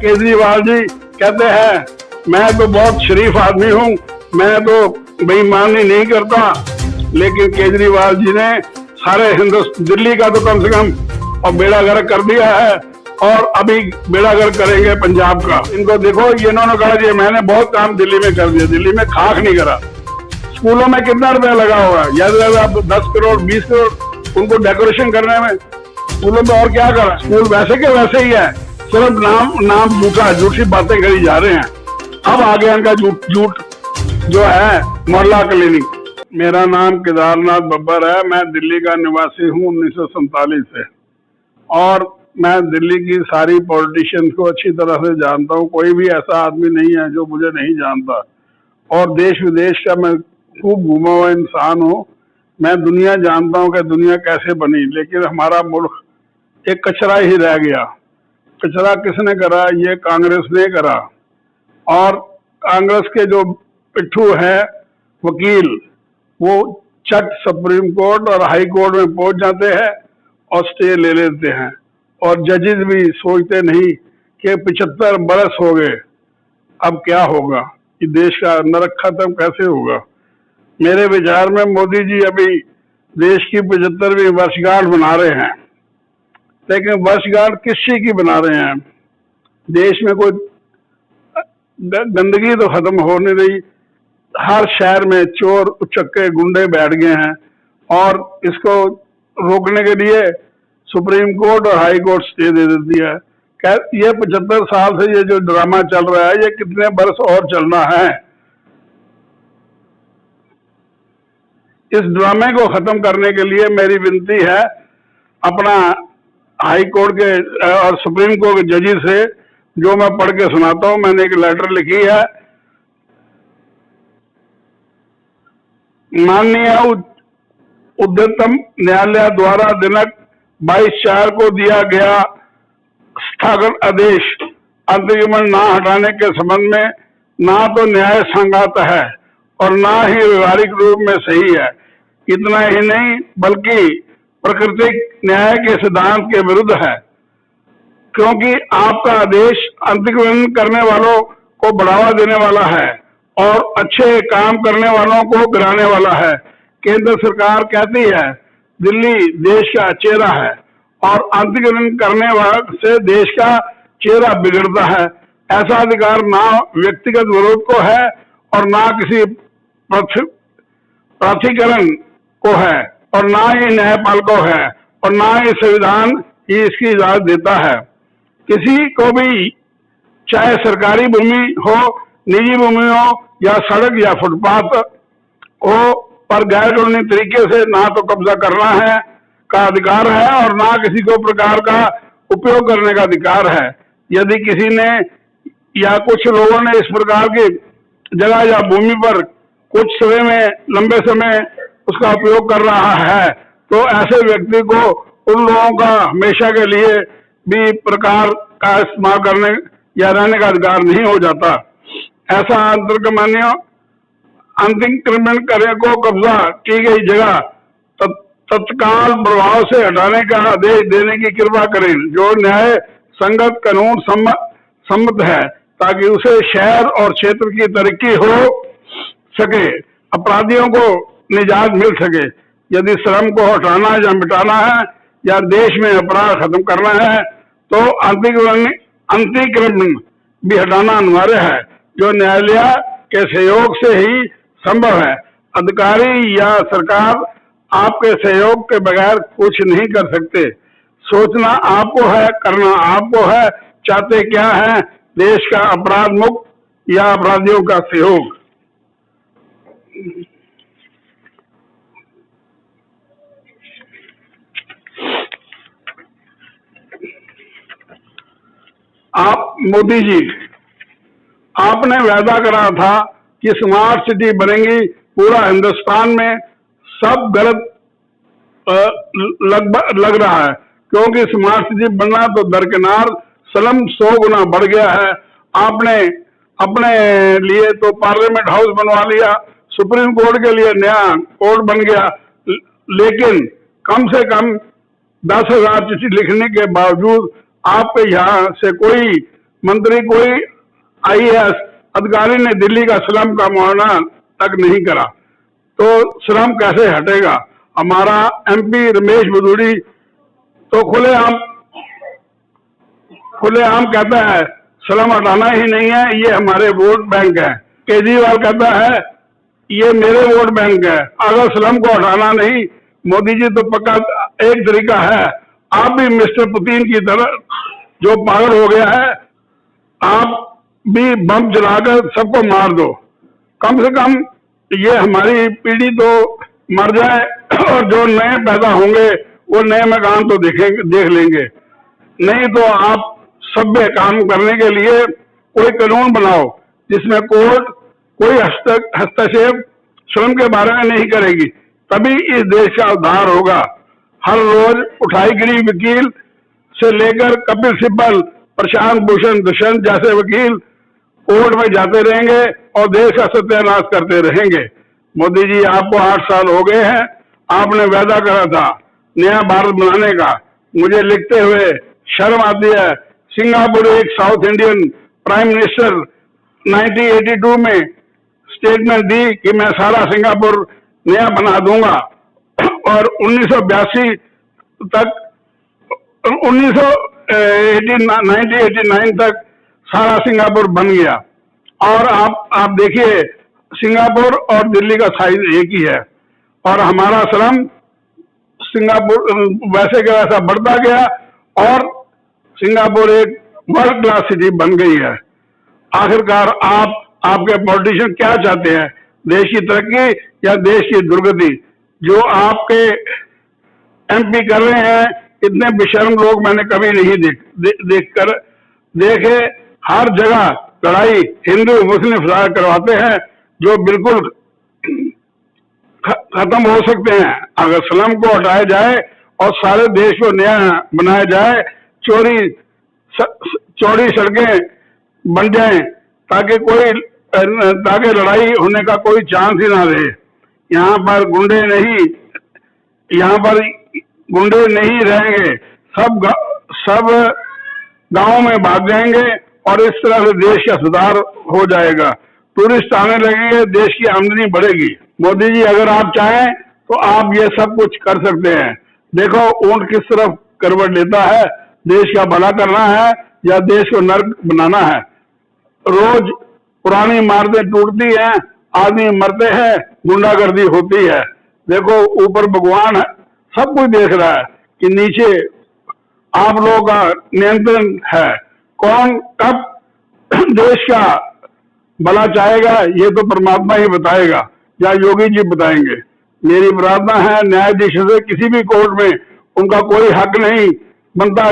केजरीवाल जी कहते हैं मैं तो बहुत शरीफ आदमी हूँ, मैं तो बेईमानी नहीं करता, लेकिन केजरीवाल जी ने सारे हिंदुस्तान, दिल्ली का तो कम से कम और बेड़ा गर्क कर दिया है, और अभी बेड़ा गर्क करेंगे पंजाब का। इनको देखो, ये इन्होंने कहा जी मैंने बहुत काम दिल्ली में कर दिया, दिल्ली में खाक नहीं करा। स्कूलों में कितना रुपया लगा हुआ है, ज्यादा आप 10 करोड़ 20 करोड़ उनको डेकोरेशन करने में। स्कूलों में और क्या करा, स्कूल वैसे के वैसे ही है, सिर्फ नाम झूठी बातें करी जा रहे हैं। अब आ गया इनका झूठ जो है मोहल्ला क्लिनिक। मेरा नाम केदारनाथ बब्बर है, मैं दिल्ली का निवासी हूँ 1947 से, और मैं दिल्ली की सारी पॉलिटिशियंस को अच्छी तरह से जानता हूँ। कोई भी ऐसा आदमी नहीं है जो मुझे नहीं जानता, और देश विदेश का मैं खूब घूमा हुआ इंसान हूँ। मैं दुनिया जानता हूँ कि दुनिया कैसे बनी, लेकिन हमारा मुल्क एक कचरा ही रह गया। कचरा किसने करा? ये कांग्रेस ने करा, और कांग्रेस के जो पिट्ठू है वकील, वो चट सुप्रीम कोर्ट और हाई कोर्ट में पहुंच जाते हैं और स्टे ले लेते हैं, और जजेस भी सोचते नहीं कि 75 बरस हो गए, अब क्या होगा, कि देश का नरक खत्म कैसे होगा। मेरे विचार में मोदी जी अभी देश की 75वीं वर्षगांठ बना रहे हैं, लेकिन वर्षगांठ किस चीज की बना रहे हैं? देश में कोई गंदगी तो खत्म हो नहीं रही, हर शहर में चोर उचक्के गुंडे बैठ गए हैं, और इसको रोकने के लिए सुप्रीम कोर्ट और हाई कोर्ट स्टे दे देती है। ये 75 साल से ये जो ड्रामा चल रहा है, ये कितने बरस और चलना है? इस ड्रामे को खत्म करने के लिए मेरी विनती है अपना हाई कोर्ट के और सुप्रीम कोर्ट के जजेस से, जो मैं पढ़ के सुनाता हूं। मैंने एक लेटर लिखी है। माननीय उच्चतम न्यायालय द्वारा दिनांक 22/4 को दिया गया स्थगन आदेश अतिक्रमण ना हटाने के संबंध में ना तो न्याय संगत है और ना ही व्यवहारिक रूप में सही है। इतना ही नहीं, बल्कि प्राकृतिक न्याय के सिद्धांत के विरुद्ध है, क्योंकि आपका आदेश अतिक्रमण करने वालों को बढ़ावा देने वाला है और अच्छे काम करने वालों को गिराने वाला है। केंद्र सरकार कहती है दिल्ली देश का चेहरा है, और अतिक्रमण करने वाले से देश का चेहरा बिगड़ता है। ऐसा अधिकार ना व्यक्तिगत विरोध को है और ना किसी प्राधिकरण को है, और ना ही न्यायपाल को है, और ना ही संविधान ही इसकी इजाजत देता है। किसी को भी, चाहे सरकारी भूमि हो, निजी भूमि हो, या सड़क या फुटपाथ हो, पर गैर कानूनी तरीके से ना तो कब्जा करना है का अधिकार है, और ना किसी को प्रकार का उपयोग करने का अधिकार है। यदि किसी ने या कुछ लोगों ने इस प्रकार की जगह या भूमि पर कुछ समय में, लंबे समय उसका उपयोग कर रहा है, तो ऐसे व्यक्ति को, उन लोगों का हमेशा के लिए भी प्रकार का इस्तेमाल करने या रहने का अधिकार नहीं हो जाता। ऐसा अतिक्रमण करने को कब्जा की गई जगह तत्काल प्रभाव से हटाने का आदेश देने की कृपा करें, जो न्याय संगत कानून सम्मत है, ताकि उसे शहर और क्षेत्र की तरक्की हो सके, अपराधियों को निजात मिल सके। यदि श्रम को हटाना या मिटाना है या देश में अपराध खत्म करना है, तो अतिक्रमण भी हटाना अनिवार्य है, जो न्यायालय के सहयोग से ही संभव है। अधिकारी या सरकार आपके सहयोग के बगैर कुछ नहीं कर सकते। सोचना आपको है, करना आपको है। चाहते क्या है? देश का अपराध मुक्त या अपराधियों का सहयोग? आप मोदी जी, आपने वादा करा था कि स्मार्ट सिटी बनेगी पूरा हिंदुस्तान में। सब गलत लग रहा है, क्योंकि स्मार्ट सिटी बनना तो दरकिनार, स्लम 100 गुना बढ़ गया है। आपने अपने लिए तो पार्लियामेंट हाउस बनवा लिया, सुप्रीम कोर्ट के लिए नया कोर्ट बन गया, लेकिन कम से कम 10,000 चिट्ठी लिखने के बावजूद आपके यहाँ से कोई मंत्री कोई आईएएस अधिकारी ने दिल्ली का स्लम का मुआयना तक नहीं करा, तो स्लम कैसे हटेगा? हमारा एमपी रमेश बदूड़ी तो खुलेआम कहता है स्लम हटाना ही नहीं है, ये हमारे वोट बैंक है। केजरीवाल कहता है ये मेरे वोट बैंक है। अगर स्लम को हटाना नहीं, मोदी जी तो पक्का एक तरीका है, आप भी मिस्टर पुतिन की तरह जो पागल हो गया है, आप भी बम चलाकर सबको मार दो। कम से कम ये हमारी पीढ़ी तो मर जाए और जो नए पैदा होंगे वो नए मकान तो देख लेंगे। नहीं तो आप सभ्य काम करने के लिए कोई कानून बनाओ जिसमें कोर्ट कोई हस्तक्षेप स्वयं के बारे में नहीं करेगी, तभी इस देश का उद्धार होगा। हर रोज उठाईगिरी वकील से लेकर कपिल सिब्बल, प्रशांत भूषण दुष्यंत जैसे वकील कोर्ट में जाते रहेंगे और देश का सत्यानाश करते रहेंगे। मोदी जी, आपको 8 साल हो गए हैं, आपने वादा करा था नया भारत बनाने का। मुझे लिखते हुए शर्म आती है। सिंगापुर एक साउथ इंडियन प्राइम मिनिस्टर 1982 में स्टेटमेंट दी कि मैं सारा सिंगापुर नया बना दूंगा और 1982 तक 1989 तक सारा सिंगापुर बन गया। और आप देखिए सिंगापुर और दिल्ली का साइज एक ही है और हमारा श्रम सिंगापुर वैसे का वैसा बढ़ता गया और सिंगापुर एक वर्ल्ड क्लास सिटी बन गई है। आखिरकार आपके पॉलिटिशियन क्या चाहते हैं, देश की तरक्की या देश की दुर्गति? जो आपके एमपी कर रहे हैं, इतने बेशर्म लोग मैंने कभी नहीं देखे। हर जगह लड़ाई हिंदू मुस्लिम करवाते हैं जो बिल्कुल खत्म हो सकते हैं अगर स्लम को हटाया जाए और सारे देश को नया बनाया जाए। चौड़ी सड़कें बन जाएं ताकि लड़ाई होने का कोई चांस ही ना रहे। यहाँ पर गुंडे नहीं रहेंगे, सब गांव में भाग जाएंगे और इस तरह से देश का सुधार हो जाएगा। टूरिस्ट आने लगेंगे, देश की आमदनी बढ़ेगी। मोदी जी, अगर आप चाहें तो आप ये सब कुछ कर सकते हैं। देखो ऊंट किस तरफ करवट लेता है, देश का भला करना है या देश को नर्क बनाना है। रोज पुरानी इमारतें टूटती हैं, आदमी मरते हैं, गुंडागर्दी होती है। देखो ऊपर भगवान है, सब कुछ देख रहा है कि नीचे आप लोगों का नियंत्रण है। कौन कब देश का भला चाहेगा ये तो परमात्मा ही बताएगा या योगी जी बताएंगे। मेरी प्रार्थना है न्यायाधीशों से किसी भी कोर्ट में उनका कोई हक नहीं बनता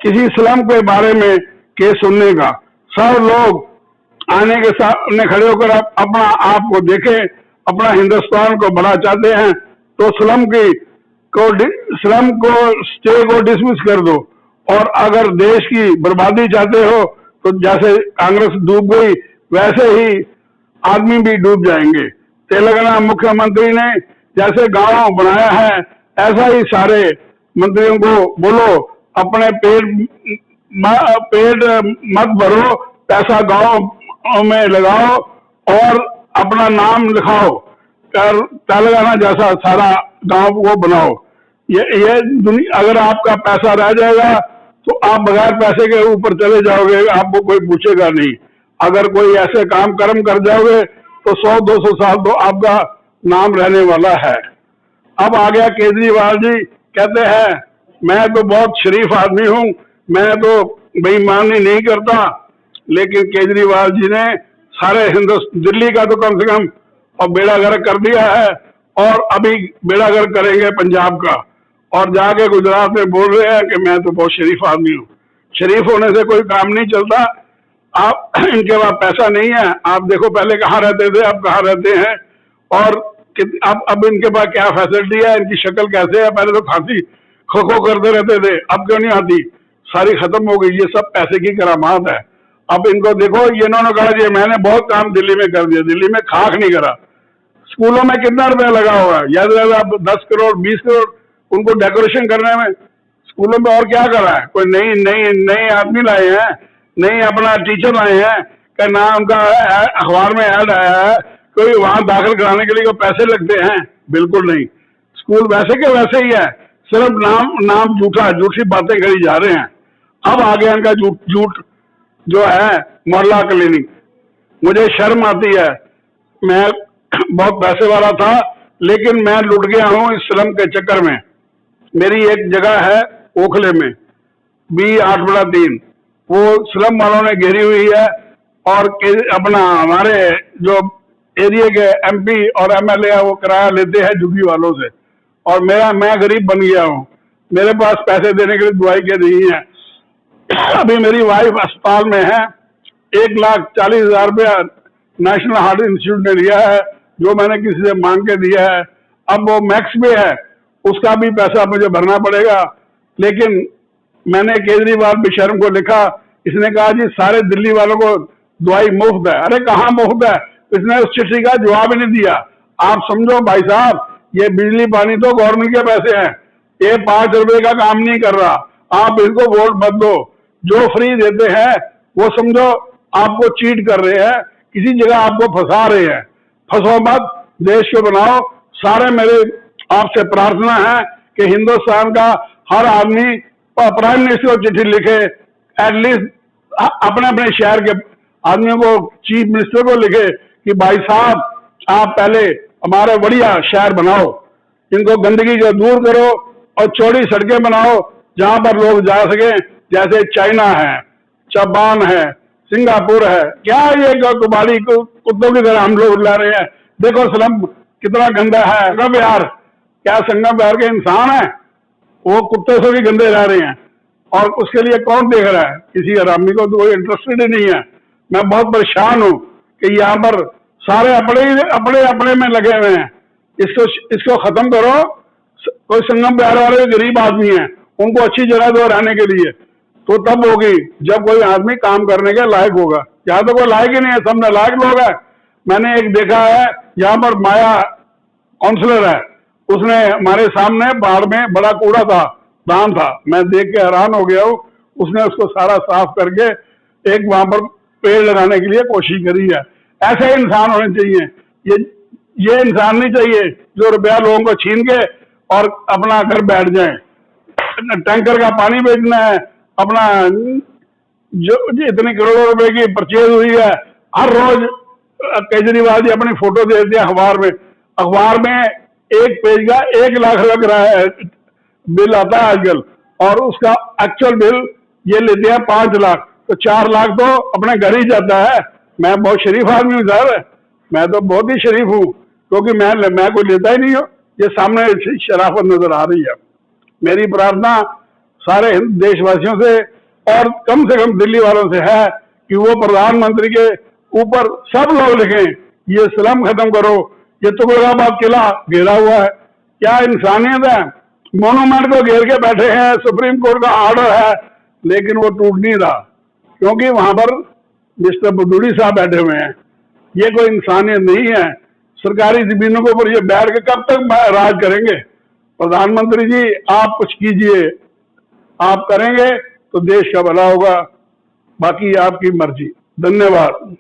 किसी स्लम के बारे में केस सुनने का। सब लोग आने के सामने खड़े होकर अपना आप को देखें, अपना हिंदुस्तान को बड़ा चाहते हैं तो स्लम को स्टे को डिसमिस कर दो। और अगर देश की बर्बादी चाहते हो तो जैसे कांग्रेस डूब गई वैसे ही आदमी भी डूब जाएंगे। तेलंगाना मुख्यमंत्री ने जैसे गांव बनाया है ऐसा ही सारे मंत्रियों को बोलो अपने पेट मत भरो, पैसा गांव में लगाओ और अपना नाम लिखाओ, तेलंगाना जैसा सारा गांव को बनाओ। ये दुनिया अगर आपका पैसा रह जाएगा तो आप बगैर पैसे के ऊपर चले जाओगे, आपको कोई पूछेगा नहीं। अगर कोई ऐसे काम कर्म कर जाओगे तो 100-200 साल तो आपका नाम रहने वाला है। अब आ गया केजरीवाल जी, कहते हैं मैं तो बहुत शरीफ आदमी हूं, मैं तो बेईमानी नहीं करता। लेकिन केजरीवाल जी ने सारे दिल्ली का तो कम से कम और बेड़ा गर्क कर दिया है और अभी बेड़ा गर्क करेंगे पंजाब का। और जाके गुजरात में बोल रहे हैं कि मैं तो बहुत शरीफ आदमी हूँ। शरीफ होने से कोई काम नहीं चलता। आप इनके पास पैसा नहीं है। आप देखो पहले कहाँ रहते थे, अब कहाँ रहते हैं और अब इनके पास क्या फैसिलिटी है, इनकी शक्ल कैसे है। पहले तो खांसी खो खो करते रहते थे, अब क्यों नहीं आती, सारी खत्म हो गई। ये सब पैसे की करामात है। अब इनको देखो, ये इन्होंने कहा जी मैंने बहुत काम दिल्ली में कर दिया, दिल्ली में खाक नहीं करा। स्कूलों में कितना रुपया लगा हुआ है, याद रहे आप 10 करोड़ 20 करोड़ उनको डेकोरेशन करने में। स्कूलों में और क्या करा है, कोई नई आदमी लाए हैं नहीं अपना टीचर आए हैं कि ना उनका अखबार में ऐड आया है कोई वहां दाखिल कराने के लिए कोई पैसे लगते हैं, बिल्कुल नहीं। स्कूल वैसे के वैसे ही है, सिर्फ नाम झूठी बातें करी जा रहे हैं। अब आ गया इनका झूठ जो है मोहल्ला क्लिनिक। मुझे शर्म आती है, मैं बहुत पैसे वाला था लेकिन मैं लुट गया हूं इस स्लम के चक्कर में। मेरी एक जगह है ओखले में B8/3, वो स्लम वालों ने घेरी हुई है और अपना हमारे जो एरिया के MP और MLA है वो किराया लेते हैं झुग्गी वालों से, और मैं गरीब बन गया हूँ। मेरे पास पैसे देने के लिए दवाई के नहीं है। अभी मेरी वाइफ अस्पताल में है, 1,40,000 रुपया नेशनल हार्ट इंस्टीट्यूट ने दिया है जो मैंने किसी से मांग के दिया है। अब वो मैक्स में है, उसका भी पैसा मुझे भरना पड़ेगा। लेकिन मैंने केजरीवाल बेशर्म को लिखा, इसने कहा जी सारे दिल्ली वालों को दवाई मुफ्त है। अरे कहाँ मुफ्त है, इसने उस चिट्ठी का जवाब ही नहीं दिया। आप समझो भाई साहब, ये बिजली पानी तो गवर्नमेंट के पैसे हैं, ये 5 रुपए का काम नहीं कर रहा। आप इनको वोट मत दो। जो फ्री देते हैं वो समझो आपको चीट कर रहे हैं, किसी जगह आपको फंसा रहे हैं। फंसो मत, देश को बनाओ। सारे मेरे आपसे प्रार्थना है कि हिंदुस्तान का हर आदमी प्राइम मिनिस्टर को चिट्ठी लिखे, एटलीस्ट अपने अपने शहर के आदमियों को, चीफ मिनिस्टर को लिखे कि भाई साहब आप पहले हमारे बढ़िया शहर बनाओ, इनको गंदगी को दूर करो और चौड़ी सड़कें बनाओ जहां पर लोग जा सके, जैसे चाइना है, जापान है, सिंगापुर है। क्या ये कुबाड़ी कुत्तों की तरह हम लोग ला रहे हैं? देखो स्लम कितना गंदा है। संगम विहार, क्या संगम विहार के इंसान है? वो कुत्ते से भी गंदे रह रहे हैं, और उसके लिए कौन देख रहा है? किसी आदमी को तो कोई इंटरेस्टेड ही नहीं है। मैं बहुत परेशान हूँ कि यहाँ पर सारे अपने में लगे हुए हैं। इसको खत्म करो। कोई संगम विहार वाले गरीब आदमी हैं, उनको अच्छी जगह दो रहने के लिए, तो तब होगी जब कोई आदमी काम करने के लायक होगा। यहाँ तो कोई लायक ही नहीं है, सब नालायक लोग हैं। मैंने एक देखा है, यहाँ पर माया काउंसलर है, उसने हमारे सामने बाढ़ में बड़ा कूड़ा था, दान था, मैं देख के हैरान हो गया हूँ। उसने उसको सारा साफ करके एक वहां पर पेड़ लगाने के लिए कोशिश करी है। ऐसे इंसान होने चाहिए। ये इंसान नहीं चाहिए जो रुपया लोगों को छीन के और अपना घर बैठ जाए। टैंकर का पानी बेचना है, अपना जो इतनी करोड़ों रुपए की परचेज हुई है, हर रोज केजरीवाल जी अपनी फोटो दे देते हैं अखबार में 1 पेज का 1 लाख लग रहा है बिल आता है आजकल, और उसका एक्चुअल बिल ये लेते हैं 5 लाख, तो 4 लाख तो अपने घर ही जाता है। मैं बहुत शरीफ आदमी हूँ सर, मैं तो बहुत ही शरीफ हूँ, क्योंकि मैं कोई लेता ही नहीं हूँ। ये सामने शराफत नजर आ रही है। मेरी प्रार्थना सारे देशवासियों से और कम से कम दिल्ली वालों से है कि वो प्रधानमंत्री के ऊपर सब लोग लिखें, ये स्लम खत्म करो। ये तुगलकाबाद किला घेरा हुआ है, क्या इंसानियत है? मोनूमेंट को घेर के बैठे हैं, सुप्रीम कोर्ट का ऑर्डर है, लेकिन वो टूट नहीं रहा क्योंकि वहां पर मिस्टर बदूड़ी साहब बैठे हुए हैं। ये कोई इंसानियत नहीं है। सरकारी जमीनों के ऊपर ये बैठ के कब तक राज करेंगे? प्रधानमंत्री जी आप कुछ कीजिए, आप करेंगे तो देश का भला होगा, बाकी आपकी मर्जी। धन्यवाद।